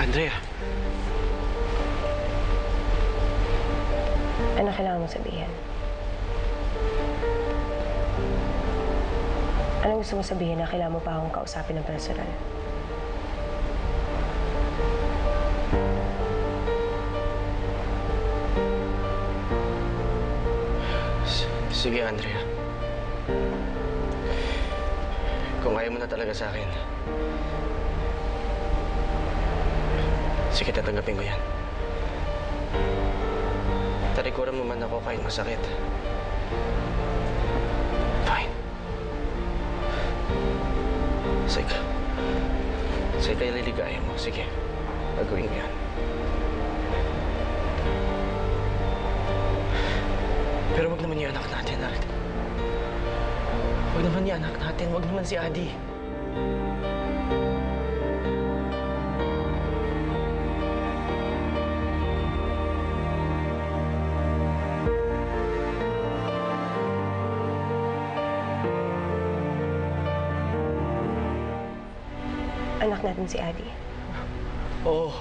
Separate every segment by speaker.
Speaker 1: Andrea.
Speaker 2: Ano kailangan mong sabihin? Anong gusto mo sabihin na kailangan mo pa akong kausapin ng personal?
Speaker 1: Sige, Andrea. Kung ayaw mo na talaga sa akin, sige, tatanggapin ko yan. Talikuran mo man ako kahit masakit. Fine. Sige. Sige, kayo liligaya mo. Sige, gagawin ko yan. Pero wag naman yung anak natin, Art. Wag naman yung anak natin. Wag naman si Adi.
Speaker 2: Anak natin si Adi.
Speaker 1: Oo,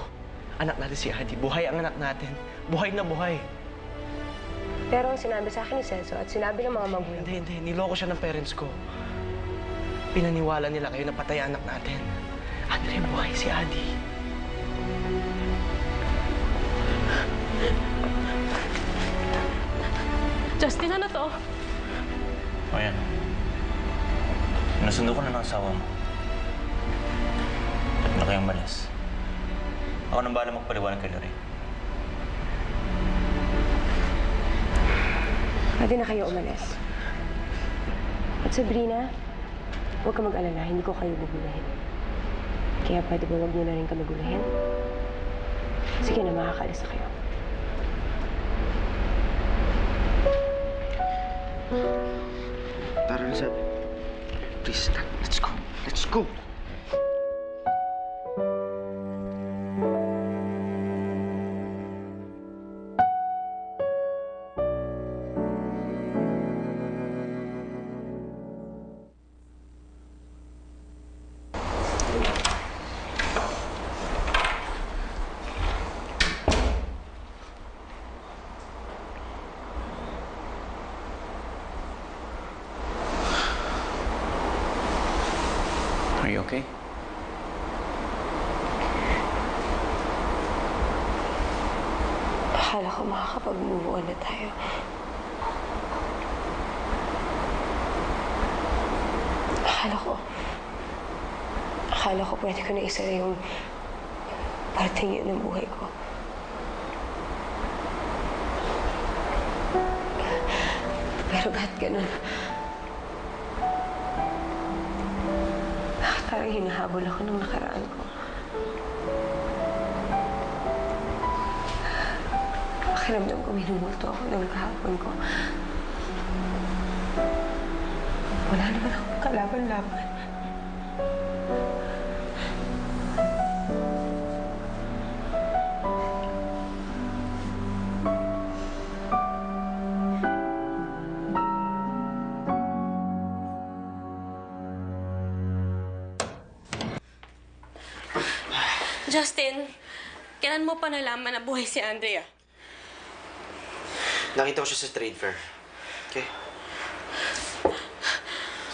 Speaker 1: anak natin si Adi. Buhay ang anak natin. Buhay na buhay.
Speaker 2: Pero ang sinabi sa akin ni Celso at sinabi ng mga magulang...
Speaker 1: Hindi. Niloko siya ng parents ko. Pinaniwala nila kayo na patay anak natin. Andre, buhay si Adi.
Speaker 3: Justin, ano to?
Speaker 4: O yan. Nasundo ko na ng asawa mo. At na kayong malas. Ako nang bahala magpaliwanag kay Lorraine.
Speaker 2: Pwede na kayo umalis. At Sabrina, huwag ka mag-alala, hindi ko kayo gugulahin. Kaya pwede ba huwag niyo na rin kami gulahin? Sige na, makakalis na kayo.
Speaker 1: Tara na, Sab. Please, let's go. Let's go.
Speaker 4: Are you okay?
Speaker 2: Akala ko makakapag-move on na tayo. Akala ko pwede ko na isa yung parting yun ng buhay ko. Pero ba't ganun? Parang hinahabol ako ng nakaraan ko. Pakiramdam ko minumulto ako ng kahapon ko. Wala naman akong kalaban-laban.
Speaker 3: Justin, kailan mo pa nalaman na buhay si Andrea?
Speaker 1: Nakita ko siya sa trade fair. Okay?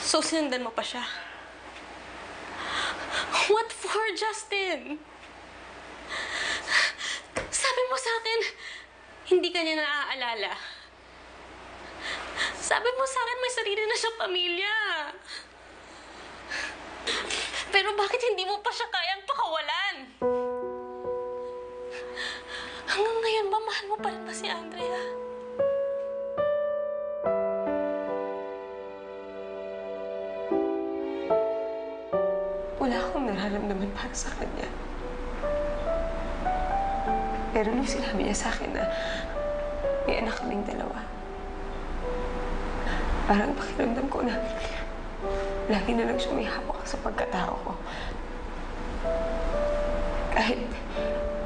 Speaker 3: So, sinundan mo pa siya? What for, Justin? Sabi mo sa akin, hindi ka niya naaalala. Sabi mo sa akin, may sarili na siyang pamilya. Pero bakit hindi mo pa siya kayang pakawalan? Hanggang ngayon ba, mahal mo pa rin ba si Andrea?
Speaker 2: Wala akong nararamdaman para sa kanya. Pero nung sinabi niya sa akin na may anak kaming dalawa, parang pakiramdam ko na lagi na lang siya may hapok sa pagkatao ko.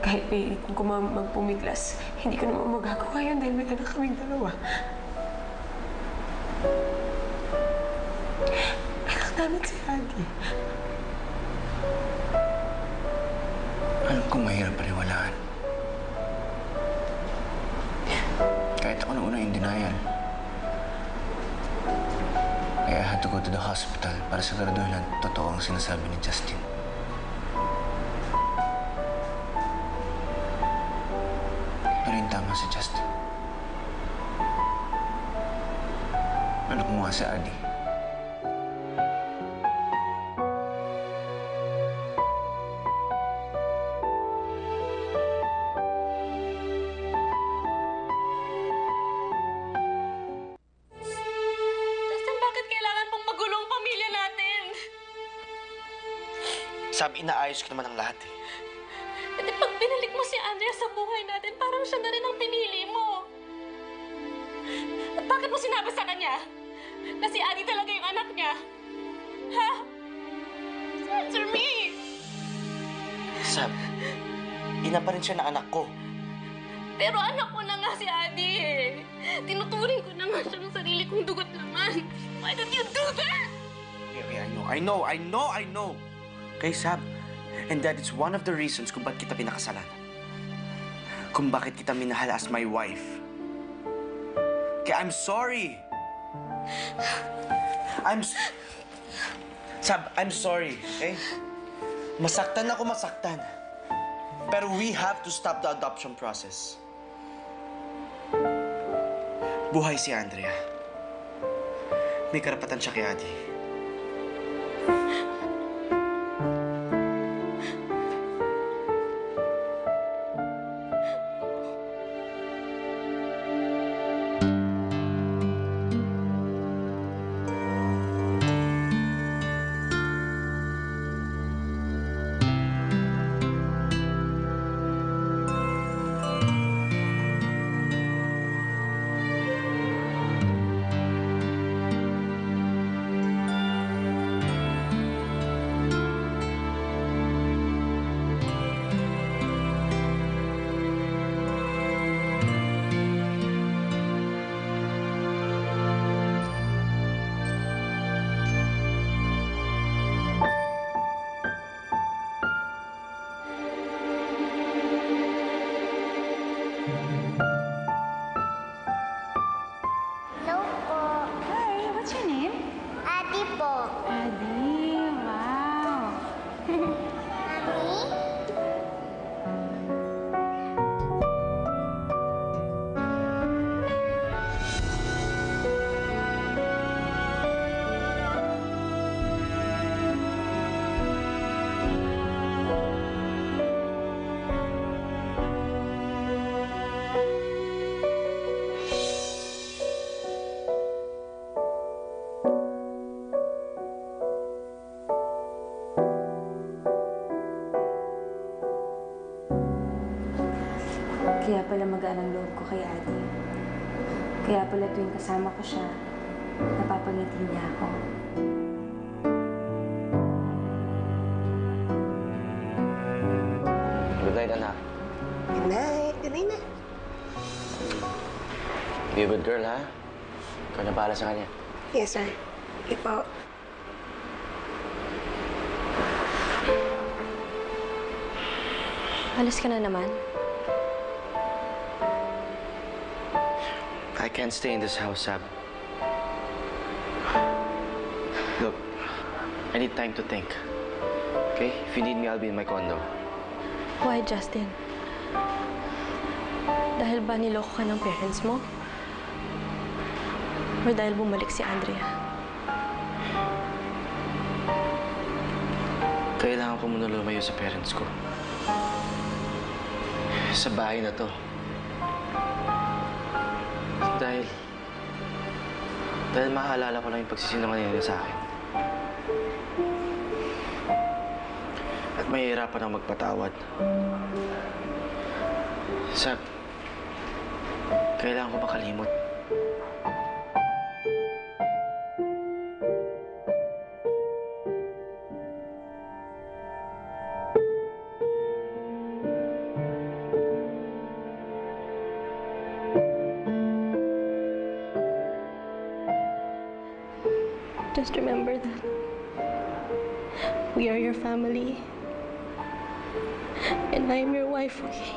Speaker 2: Kahit pilitin ko magpumiglas, hindi ko naman magagawa yun dahil may anak kaming dalawa. Anak namin si Adi.
Speaker 5: Alam kong mahirap paniwalaan. Kahit ako nung una yung denial. I had to go to the hospital para siguraduhin na totoo ang sinasabi ni Justin. Pero yung tama si Justin. Anak mo nga si Adi.
Speaker 3: Justin, bakit kailangan pong magulo ang pamilya natin?
Speaker 1: Sabi, inaayos ko naman ang lahat eh.
Speaker 3: E di pag binalik mo si Andrea sa buhay natin, parang siya na rin ang pinili mo. At bakit mo sinabi sa kanya na si Adi talaga yung anak niya? Ha? Answer me!
Speaker 1: Sab, ina pa rin siya na anak ko.
Speaker 3: Pero anak ko na nga si Adi eh. Tinuturing ko na nga siyang sarili kong dugot naman. Why don't you do that?
Speaker 1: Okay, I know. Okay, Sab. And that is one of the reasons kung bakit kita pinakasalan. Kung bakit kita minahal as my wife. Kaya I'm sorry. Sab, I'm sorry, okay? Masaktan ako, masaktan. Pero we have to stop the adoption process. Buhay si Andrea. May karapatan siya kay Adi.
Speaker 6: Hello po.
Speaker 7: Hi, what's your name?
Speaker 6: Adi po.
Speaker 7: Adi, wow.
Speaker 6: Mami?
Speaker 2: Kaya pala magaan ang loob ko kay Adi. Kaya pala tuwing kasama ko siya, napapangiti niya ako.
Speaker 1: Good night, anak.
Speaker 8: Good night. Good night na.
Speaker 1: Be a good girl, ha? Ikaw na bahala sa kanya.
Speaker 8: Yes, sir. Okay po.
Speaker 3: Alis ka na naman.
Speaker 1: I can't stay in this house, Sab. Look, I need time to think. Okay? If you need me, I'll be in my condo.
Speaker 3: Why, Justin? Dahil ba niloko ka ng parents mo? Or dahil bumalik si Andrea?
Speaker 1: Kailangan ko muna lumayo sa parents ko. Sa bahay na to. Dahil maaalala ko lang yung pagsisinungaling niya sa akin. At mahihirapan akong magpatawad. Sab, kailangan ko makalimot.
Speaker 3: Just remember that we are your family. And I'm your wife, okay?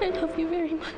Speaker 3: I love you very much.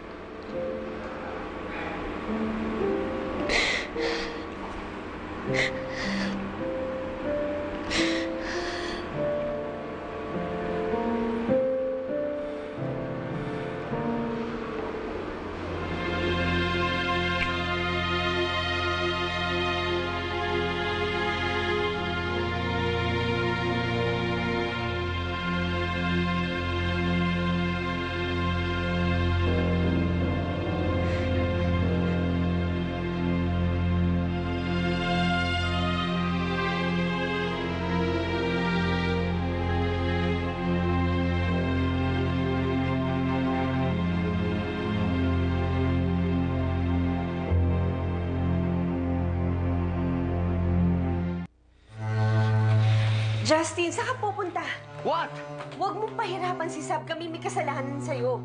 Speaker 8: Justin, saan ka pupunta?
Speaker 1: What?
Speaker 8: Huwag mong pahirapan si Sab. Kami may kasalanan sa'yo.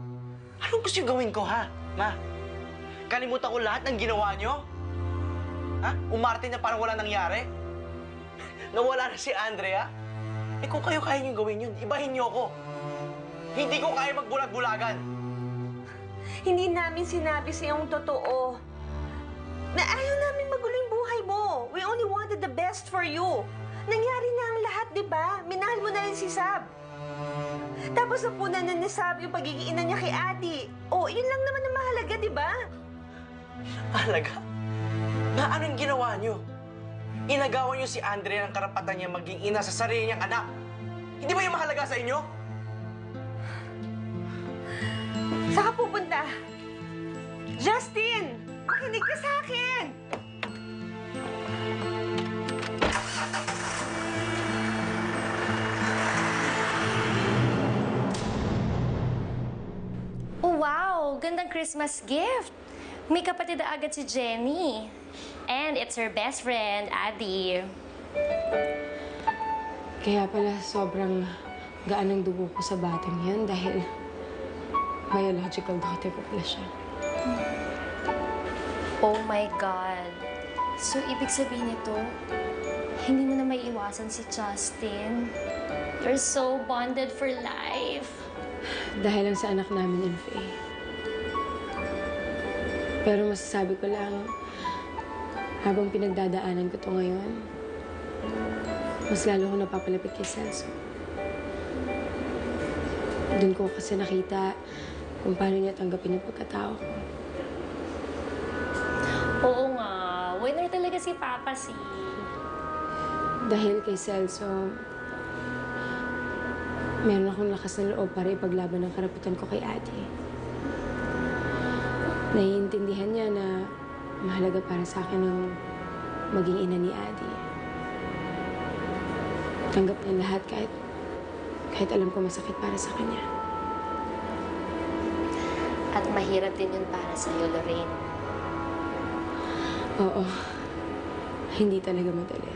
Speaker 1: Anong gusto yung gawin ko, ha? Ma, kalimutan ko lahat ng ginawa nyo? Ha? Umarte na parang wala nangyari? Nawala na si Andrea? Eh kung kayo kaya nyo gawin yun, ibahin nyo ako. Hindi ko kaya magbulag-bulagan.
Speaker 8: Hindi namin sinabi sa'yo ang totoo. Na ayaw namin magulo yung buhay mo. We only wanted the best for you. Nangyari na ang lahat, di ba? Minahal mo na rin si Sab. Tapos napunan na ni Sab yung pagiging ina niya kay Adi. Oh, yun lang naman ang mahalaga, di ba?
Speaker 1: Mahalaga? Ma, anong ginawa nyo? Inagawan nyo si Andrea ng karapatan niya maging ina sa sarili niyang anak. Hindi ba yung mahalaga sa inyo?
Speaker 8: Saan ka pupunta? Justin! Makinig ka sa akin!
Speaker 3: Oh, wow! Gandang Christmas gift! May kapatid na agad si Jenny. And it's her best friend, Adi.
Speaker 2: Kaya pala sobrang gaan ng dugo ko sa batang yan dahil biological daughter ko pala siya.
Speaker 3: Oh my God! So, ibig sabihin nito, hindi mo na may iwasan si Justin. You're so bonded for life.
Speaker 2: Dahil lang sa anak namin, Faye. Pero masasabi ko lang, habang pinagdadaanan ko to ngayon, mas lalo ko napapalapit kay Celso. Doon ko kasi nakita kung paano niya tanggapin yung pagkatao ko.
Speaker 3: Oo nga, winner talaga si Papa si.
Speaker 2: Dahil kay Celso, meron akong lakas ng loob para ipaglaban ang karapatan ko kay Ate. Naiintindihan niya na mahalaga para sa akin ang maging ina ni Adi. Tanggap niya lahat kahit alam ko masakit para sa kanya.
Speaker 3: At mahirap din yun para sa'yo, Lorraine.
Speaker 2: Oo, hindi talaga madali.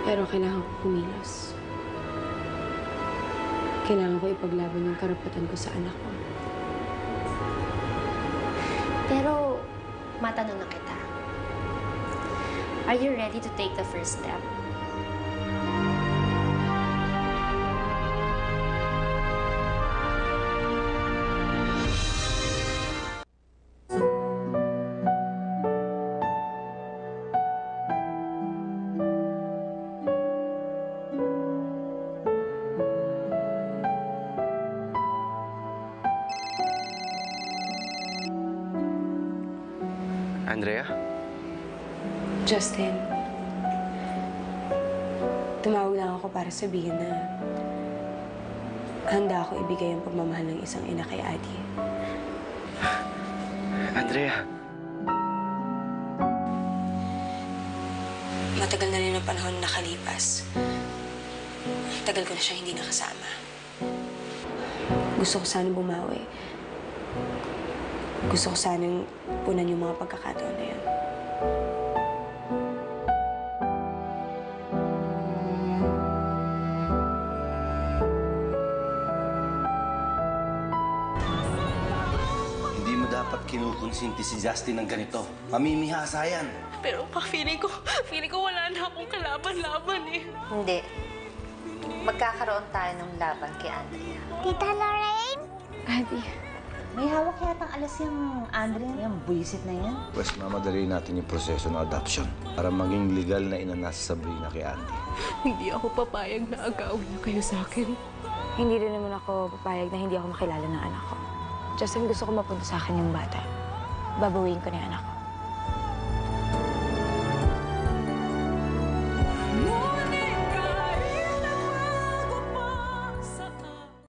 Speaker 2: Pero kailangan ko kumilos. Kailangan ko ipaglaban yung karapatan ko sa anak ko.
Speaker 3: Pero, matanong na kita. Are you ready to take the first step?
Speaker 1: Andrea?
Speaker 2: Justin, tumawag lang ako para sabihin na handa ako ibigay ang pagmamahal ng isang ina kay Adi.
Speaker 1: Andrea?
Speaker 2: Matagal na rin ang panahon na nakalipas. Tagal ko na siyang hindi nakasama. Gusto ko sana bumawi. Gusto ko sanang punan yung mga pagkakataon na yun.
Speaker 5: Hindi mo dapat
Speaker 9: dapat kinukonsinti si Justin ng ganito. Mamimihasa yan.
Speaker 10: Pero pa, feeling ko wala na akong kalaban-laban eh.
Speaker 11: Hindi. Magkakaroon tayo ng laban kay Andrea.
Speaker 6: Tita Lorraine?
Speaker 7: Adi,
Speaker 11: May hawak yatang alas yung Andrea. Yung buwisit na yan.
Speaker 9: Pues mamadali natin yung proseso ng adoption para maging legal na ina na si Sabrina kay Andy.
Speaker 10: Hindi ako papayag na agawin na kayo sa akin.
Speaker 2: Hindi rin naman ako papayag na hindi ako makilala ng anak ko. Justin, gusto ko mapunta sa akin yung bata. Babawiin ko na yung anak ko.